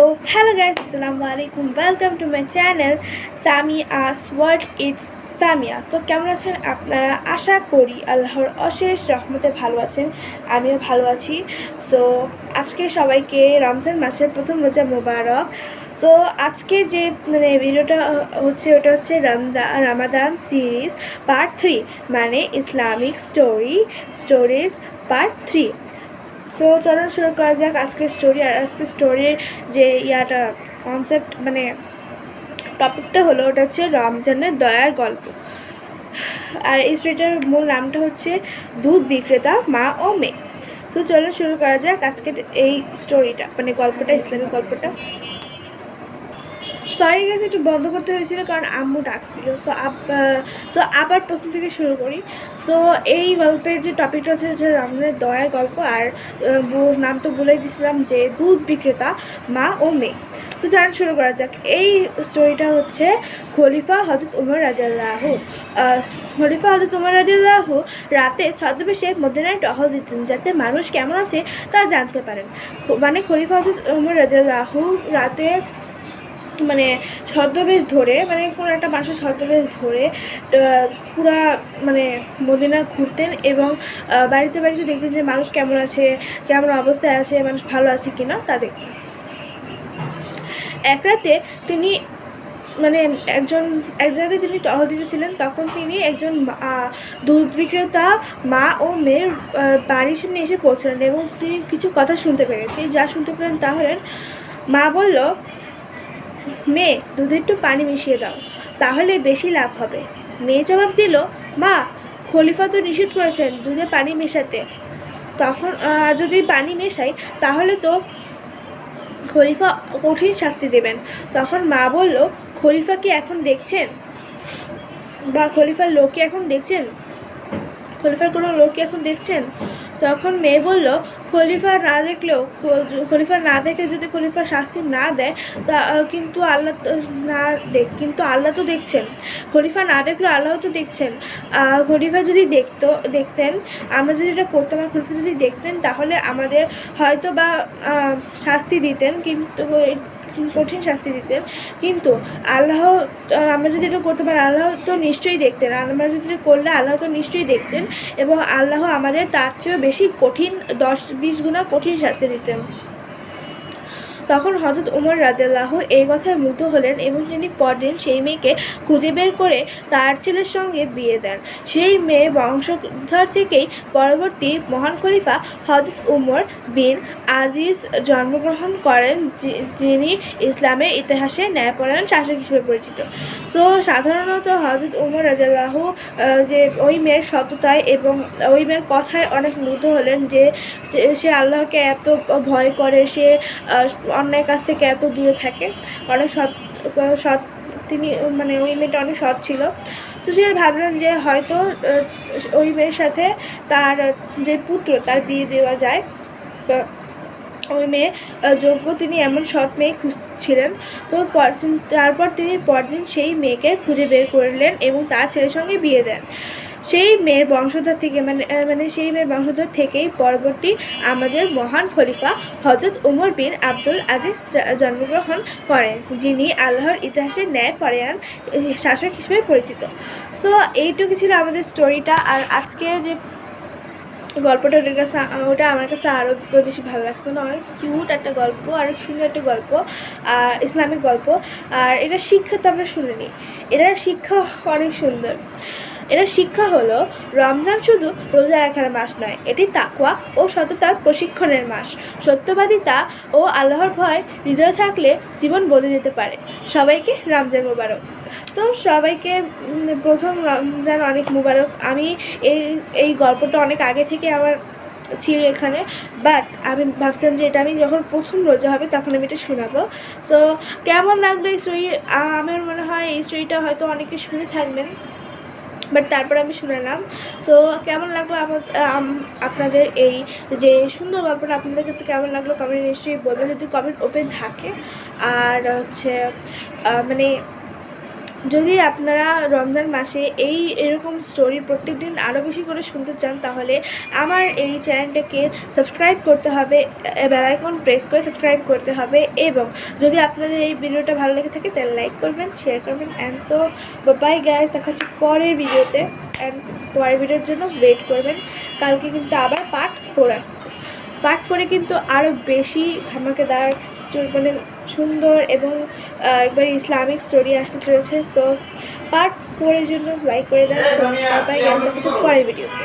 So hello guys, assalamualaikum. Welcome to my channel Samia's World. It's Samia. So কেমন আছেন আপনারা? আশা করি আল্লাহর অশেষ রহমতে ভালো আছেন, আমিও ভালো আছি। সো আজকে সবাইকে রমজান মাসের প্রথম রোজা মোবারক। সো আজকে যে ভিডিওটা হচ্ছে ওটা হচ্ছে রামাদান সিরিজ পার্ট 3, মানে ইসলামিক স্টোরিজ পার্ট 3। সো চলো শুরু করা যাক আজকের স্টোরি। আর আজকের স্টোরির যে কনসেপ্ট টপিকটা হলো ওটা হচ্ছে রমজানের দয়ার গল্প। আর এই স্টোরিটার মূল নামটা হচ্ছে দুধ বিক্রেতা মা ও মেয়ে। সো চলো শুরু করা যাক আজকের এই স্টোরিটা, গল্পটা, ইসলামিক গল্পটা। সরি গেছে একটু বন্ধ করতে হয়েছিল কারণ আম্মু ডাকছিল। সো আবার প্রথম থেকে শুরু করি। সো এই গল্পের যে টপিকটা হচ্ছে রমজানের দয়ার গল্প। আর নাম তো বলেই দিয়েছিলাম যে দুধ বিক্রেতা মা ও মেয়ে। সো জানান শুরু করা যাক। এই স্টোরিটা হচ্ছে খলিফা হযরত উমর রাদিয়াল্লাহু। খলিফা হযরত উমর রাদিয়াল্লাহু রাতে ছদ্মবেশে মদিনায় টহল দিতেন যাতে মানুষ কেমন আছে তা জানতে পারেন। খলিফা হযরত উমর রাদিয়াল্লাহু রাতে ছদ্মবেশ ধরে, কোনো একটা মানুষের ছদ্মবেশ ধরে পুরা মদিনা ঘুরতেন এবং বাড়িতে বাড়িতে দেখতেন যে মানুষ কেমন আছে, কেমন অবস্থায় আছে, মানুষ ভালো আছে কিনা তা দেখতেন। এক রাতে তিনি এক জায়গায় তিনি টহল দিতেছিলেন। তখন তিনি একজন দুধ বিক্রেতা মা ও মেয়ের বাড়ির সামনে এসে পৌঁছলেন এবং তিনি কিছু কথা শুনতে পেলেন। তিনি যা শুনতে পেলেন তা হলেন, মা বলল, মেয়ে, দুধে একটু পানি মিশিয়ে দাও, তাহলে বেশি লাভ হবে। মেয়ে জবাব দিল, মা, খলিফা তো নিষেধ করেছেন দুধে পানি মেশাতে, তখন যদি পানি মেশাই তাহলে তো খলিফা কঠিন শাস্তি দেবেন। তখন মা বলল, খলিফা কি এখন দেখছেন, বা খলিফার লোককে এখন দেখছেন, খলিফার কোনো লোককে এখন দেখছেন? তখন মেয়ে বলল, খলিফা না দেখে যদি খলিফার শাস্তি না দেয় তা কিন্তু আল্লাহ তো দেখছেন। খলিফা না দেখলেও আল্লাহ তো দেখছেন। খলিফা যদি দেখতেন, আমরা যদি এটা করতাম আর খলিফা যদি দেখতেন তাহলে আমাদের হয়তো বা শাস্তি দিতেন, কিন্তু কঠিন শাস্তি দিতেন। কিন্তু আল্লাহ, আমরা যদি এটা করতে পারি আল্লাহ তো নিশ্চয়ই দেখতেন, আমরা যদি এটা করলে আল্লাহ তো নিশ্চয়ই দেখতেন এবং আল্লাহ আমাদের তার চেয়েও বেশি কঠিন 10-20 গুণা কঠিন শাস্তি দিতেন। তখন হযরত উমর রাদিয়াল্লাহু এই কথায় মুগ্ধ হলেন এবং তিনি পরদিন সেই মেয়েকে খুঁজে বের করে তার ছেলের সঙ্গে বিয়ে দেন। সেই মেয়ে বংশধর থেকেই পরবর্তী মহান খলিফা হযরত উমর বিন আজিজ জন্মগ্রহণ করেন, যিনি ইসলামের ইতিহাসে ন্যায়পরায়ণ শাসক হিসেবে পরিচিত। সো সাধারণত হযরত উমর রাদিয়াল্লাহু যে ওই মেয়ের সততায় এবং ওই মেয়ের কথায় অনেক মুগ্ধ হলেন, যে সে আল্লাহকে এত ভয় করে, সে অন্যায় কাছ থেকে এত দূরে থাকে, অনেক সৎ তিনি, ওই মেয়েটা অনেক সৎ ছিল। তো সে ভাবলেন যে হয়তো ওই মেয়ের সাথে তার যে পুত্র তার বিয়ে দেওয়া যায়। ওই মেয়ে যোগ্য, তিনি এমন সৎ মেয়ে খুঁজছিলেন। তো তারপর তিনি পরদিন সেই মেয়েকে খুঁজে বের করলেন এবং তার ছেলের সঙ্গে বিয়ে দেন। সেই মেয়ের বংশধর থেকে সেই মেয়ের বংশধর থেকেই পরবর্তী আমাদের মহান খলিফা হযরত উমর বিন আব্দুল আজিজ জন্মগ্রহণ করেন, যিনি আল্লাহর ইতিহাসে ন্যায়পরায়ণ শাসক হিসেবে পরিচিত। সো এইটুকু ছিল আমাদের স্টোরিটা। আর আজকে যে গল্পটা ওটা আমার কাছে আরও বেশি ভালো লাগছে না, অনেক কিউট একটা গল্প, অনেক সুন্দর একটা গল্প, আর ইসলামিক গল্প। আর এটা শিক্ষা তো আমরা শুনিনি, এটা শিক্ষা অনেক সুন্দর। এটা শিক্ষা হলো, রমজান শুধু রোজা রাখার মাস নয়, এটি তাকওয়া ও সততার প্রশিক্ষণের মাস। সত্যবাদিতা ও আল্লাহর ভয় হৃদয়ে থাকলে জীবন বদলে যেতে পারে। সবাইকে রমজান মোবারক। সো সবাইকে প্রথম রমজান অনেক মোবারক। আমি এই গল্পটা অনেক আগে থেকে আমার ছিল এখানে, বাট আমি ভাবছিলাম যে এটা আমি যখন প্রথম রোজা হবে তখন আমি এটা শোনাবো। সো কেমন লাগলো এই স্টোরি? আমার মনে হয় এই স্টোরিটা হয়তো অনেকে শুনে থাকবেন, বাট তারপর আমি শুনালাম। সো কেমন লাগলো আপনাদের এই যে সুন্দর গল্পটা, আপনাদের কাছে কেমন লাগলো কমেন্ট নিশ্চয়ই বলবেন, যদি কমেন্ট ওপেন থাকে। আর হচ্ছে যদি আপনারা রমজান মাসে এরকম স্টোরি প্রত্যেক দিন আরও বেশি করে শুনতে চান, তাহলে আমার এই চ্যানেলটাকে সাবস্ক্রাইব করতে হবে, বেল আইকন প্রেস করে সাবস্ক্রাইব করতে হবে। এবং যদি আপনাদের এই ভিডিওটা ভালো লেগে থাকে তাহলে লাইক করবেন, শেয়ার করবেন। অ্যান্ড সো বাই গাইস, দেখা হচ্ছে পরের ভিডিওতে। অ্যান্ড পরের ভিডিওর জন্য ওয়েট করবেন। কালকে কিন্তু আবার পার্ট 4 আসছে। পার্ট 4-এ কিন্তু আরও বেশি ধামাকেদার স্টোরি, মানে সুন্দর এবং একবার ইসলামিক স্টোরি আসতে চলেছে। সো পার্ট 4-এর জন্য লাইক করে দেন। বাই গাইস, দেখা হচ্ছে পরের ভিডিওতে।